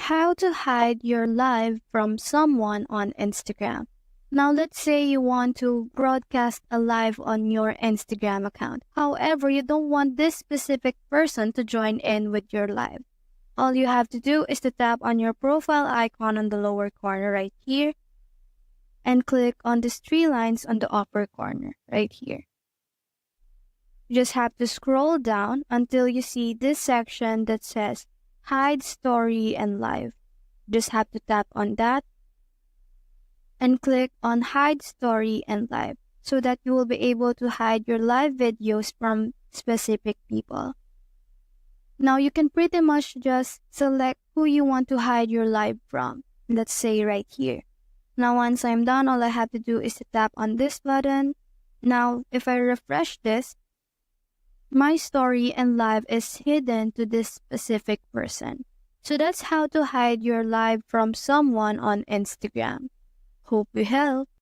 How to hide your live from someone on Instagram. Now, let's say you want to broadcast a live on your Instagram account. However, you don't want this specific person to join in with your live. All you have to do is to tap on your profile icon on the lower corner right here and click on these three lines on the upper corner right here. You just have to scroll down until you see this section that says Hide Story and Live. Just have to tap on that and click on Hide Story and Live so that you will be able to hide your live videos from specific people. Now you can pretty much just select who you want to hide your live from. Let's say right here. Now once I'm done, all I have to do is to tap on this button. Now if I refresh this, my story and live is hidden to this specific person. So that's how to hide your live from someone on Instagram. Hope we help.